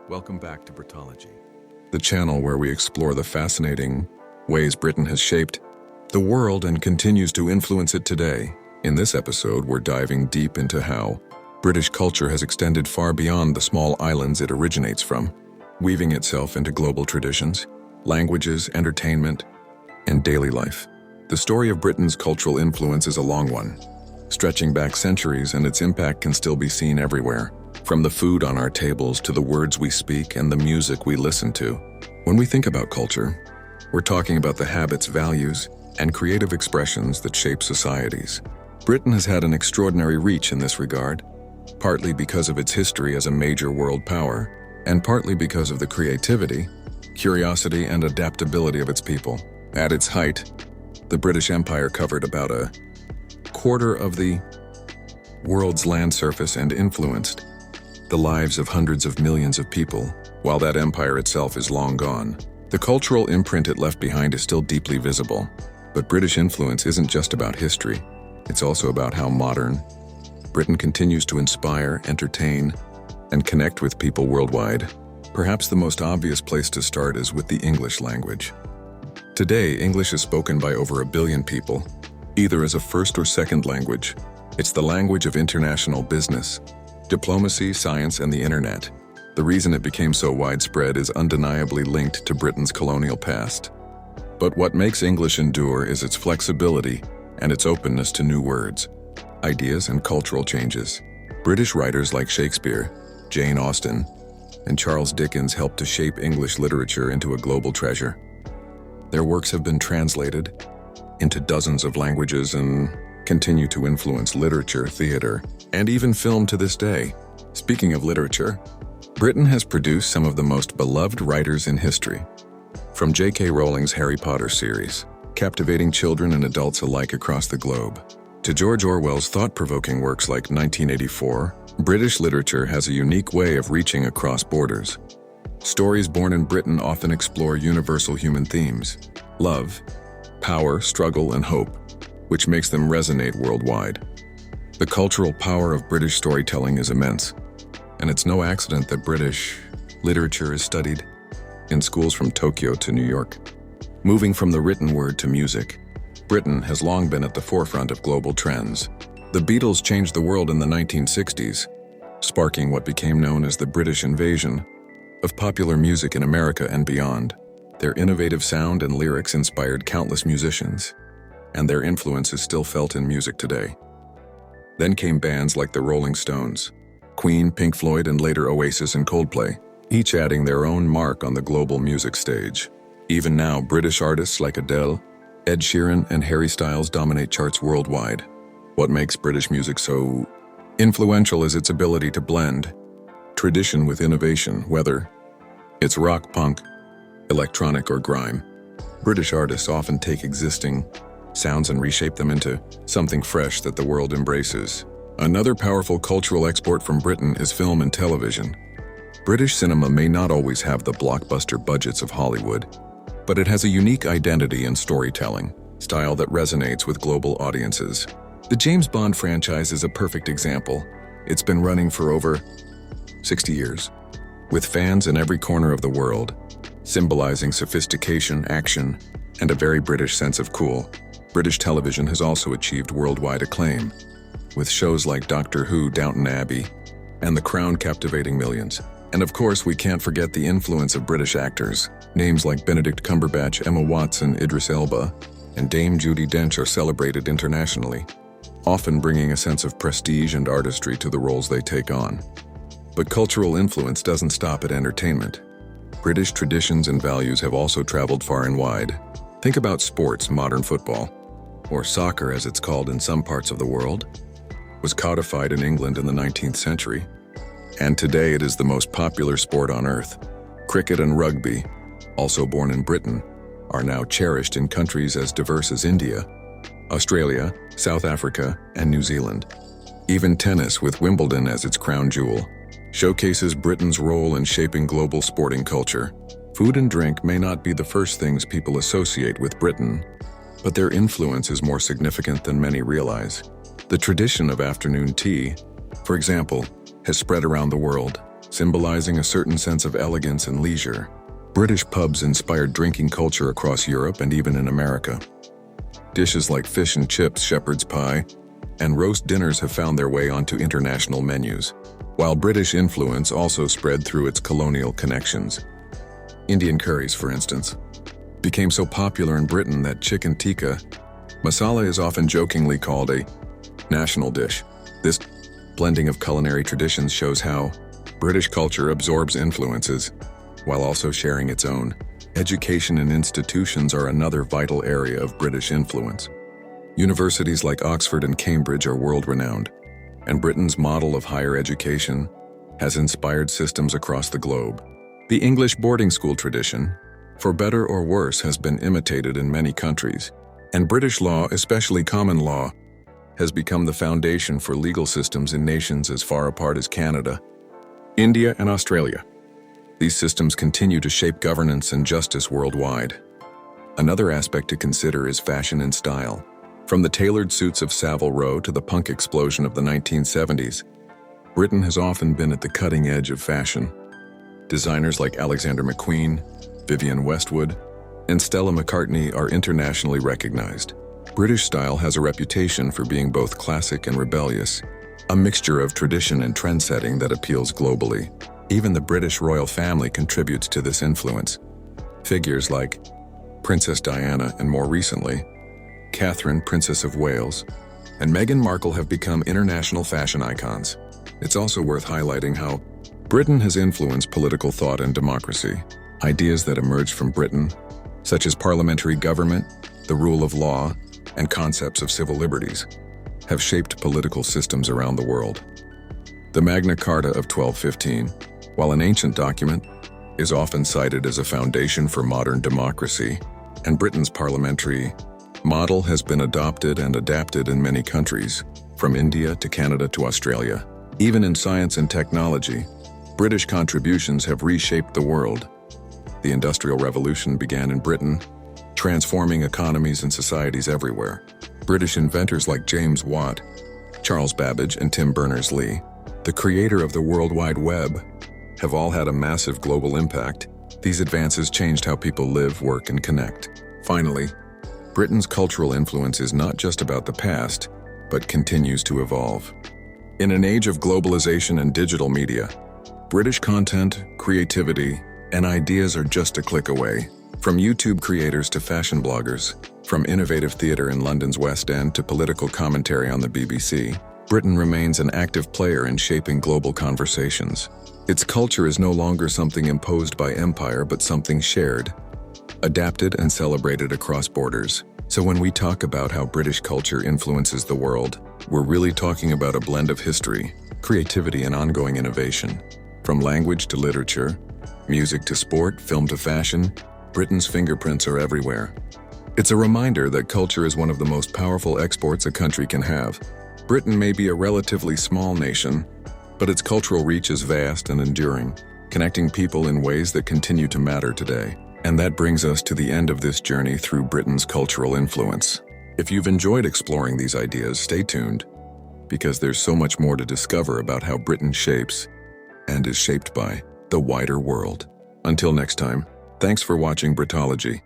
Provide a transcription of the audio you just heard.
Welcome back to Britology, the channel where we explore the fascinating ways Britain has shaped the world and continues to influence it today. In this episode, we're diving deep into how British culture has extended far beyond the small islands it originates from, weaving itself into global traditions, languages, entertainment, and daily life. The story of Britain's cultural influence is a long one, stretching back centuries, and its impact can still be seen everywhere, from the food on our tables to the words we speak and the music we listen to. When we think about culture, we're talking about the habits, values, and creative expressions that shape societies. Britain has had an extraordinary reach in this regard, partly because of its history as a major world power, and partly because of the creativity, curiosity, and adaptability of its people. At its height, the British Empire covered about a quarter of the world's land surface and influenced the lives of hundreds of millions of people. While that empire itself is long gone, the cultural imprint it left behind is still deeply visible. But British influence isn't just about history. It's also about how modern Britain continues to inspire, entertain, and connect with people worldwide. Perhaps the most obvious place to start is with the English language. Today, English is spoken by over 1 billion people, either as a first or second language. It's the language of international business, diplomacy, science, and the internet. The reason it became so widespread is undeniably linked to Britain's colonial past. But what makes English endure is its flexibility and its openness to new words, ideas, and cultural changes. British writers like Shakespeare, Jane Austen, and Charles Dickens helped to shape English literature into a global treasure. Their works have been translated into dozens of languages and continue to influence literature, theater, and even film to this day. Speaking of literature, Britain has produced some of the most beloved writers in history. From J.K. Rowling's Harry Potter series, captivating children and adults alike across the globe, to George Orwell's thought-provoking works like 1984, British literature has a unique way of reaching across borders. Stories born in Britain often explore universal human themes: love, power, struggle, and hope, which makes them resonate worldwide. The cultural power of British storytelling is immense, and it's no accident that British literature is studied in schools from Tokyo to New York. Moving from the written word to music, Britain has long been at the forefront of global trends. The Beatles changed the world in the 1960s, sparking what became known as the British invasion of popular music in America and beyond. Their innovative sound and lyrics inspired countless musicians, and their influence is still felt in music today. Then came bands like the Rolling Stones, Queen, Pink Floyd, and later Oasis and Coldplay, each adding their own mark on the global music stage. Even now, British artists like Adele, Ed Sheeran, and Harry Styles dominate charts worldwide. What makes British music so influential is its ability to blend tradition with innovation, whether it's rock, punk, electronic, or grime. British artists often take existing sounds and reshape them into something fresh that the world embraces. Another powerful cultural export from Britain is film and television. British cinema may not always have the blockbuster budgets of Hollywood, but it has a unique identity and storytelling style that resonates with global audiences. The James Bond franchise is a perfect example. It's been running for over 60 years, with fans in every corner of the world, symbolizing sophistication, action, and a very British sense of cool. British television has also achieved worldwide acclaim, with shows like Doctor Who, Downton Abbey, and The Crown captivating millions. And of course, we can't forget the influence of British actors. Names like Benedict Cumberbatch, Emma Watson, Idris Elba, and Dame Judi Dench are celebrated internationally, often bringing a sense of prestige and artistry to the roles they take on. But cultural influence doesn't stop at entertainment. British traditions and values have also traveled far and wide. Think about sports. Modern football, or soccer as it's called in some parts of the world, was codified in England in the 19th century, and today it is the most popular sport on earth. Cricket and rugby, also born in Britain, are now cherished in countries as diverse as India, Australia, South Africa, and New Zealand. Even tennis, with Wimbledon as its crown jewel, showcases Britain's role in shaping global sporting culture. Food and drink may not be the first things people associate with Britain, but their influence is more significant than many realize. The tradition of afternoon tea, for example, has spread around the world, symbolizing a certain sense of elegance and leisure. British pubs inspired drinking culture across Europe and even in America. Dishes like fish and chips, shepherd's pie, and roast dinners have found their way onto international menus, while British influence also spread through its colonial connections. Indian curries, for instance, became so popular in Britain that chicken tikka masala is often jokingly called a national dish. This blending of culinary traditions shows how British culture absorbs influences while also sharing its own. Education and institutions are another vital area of British influence. Universities like Oxford and Cambridge are world-renowned, and Britain's model of higher education has inspired systems across the globe. The English boarding school tradition, for better or worse, has been imitated in many countries, and British law, especially common law, has become the foundation for legal systems in nations as far apart as Canada, India, and Australia. These systems continue to shape governance and justice worldwide. Another aspect to consider is fashion and style. From the tailored suits of Savile Row to the punk explosion of the 1970s, Britain has often been at the cutting edge of fashion. Designers like Alexander McQueen, Vivienne Westwood, and Stella McCartney are internationally recognized. British style has a reputation for being both classic and rebellious, a mixture of tradition and trendsetting that appeals globally. Even the British royal family contributes to this influence. Figures like Princess Diana and, more recently, Catherine, Princess of Wales, and Meghan Markle have become international fashion icons. It's also worth highlighting how Britain has influenced political thought and democracy. Ideas that emerged from Britain, such as parliamentary government, the rule of law, and concepts of civil liberties, have shaped political systems around the world. The Magna Carta of 1215, while an ancient document, is often cited as a foundation for modern democracy, and Britain's parliamentary model has been adopted and adapted in many countries, from India to Canada to Australia. Even in science and technology, British contributions have reshaped the world. The Industrial Revolution began in Britain, transforming economies and societies everywhere. British inventors like James Watt, Charles Babbage, and Tim Berners-Lee, the creator of the World Wide Web, have all had a massive global impact. These advances changed how people live, work, and connect. Finally, Britain's cultural influence is not just about the past, but continues to evolve. In an age of globalization and digital media, British content, creativity, and ideas are just a click away. From YouTube creators to fashion bloggers, from innovative theater in London's West End to political commentary on the BBC, Britain remains an active player in shaping global conversations. Its culture is no longer something imposed by empire, but something shared, adapted, and celebrated across borders. So when we talk about how British culture influences the world, we're really talking about a blend of history, creativity, and ongoing innovation. From language to literature, music to sport, film to fashion, Britain's fingerprints are everywhere. It's a reminder that culture is one of the most powerful exports a country can have. Britain may be a relatively small nation, but its cultural reach is vast and enduring, connecting people in ways that continue to matter today. And that brings us to the end of this journey through Britain's cultural influence. If you've enjoyed exploring these ideas, stay tuned, because there's so much more to discover about how Britain shapes and is shaped by the wider world. Until next time, thanks for watching Britology.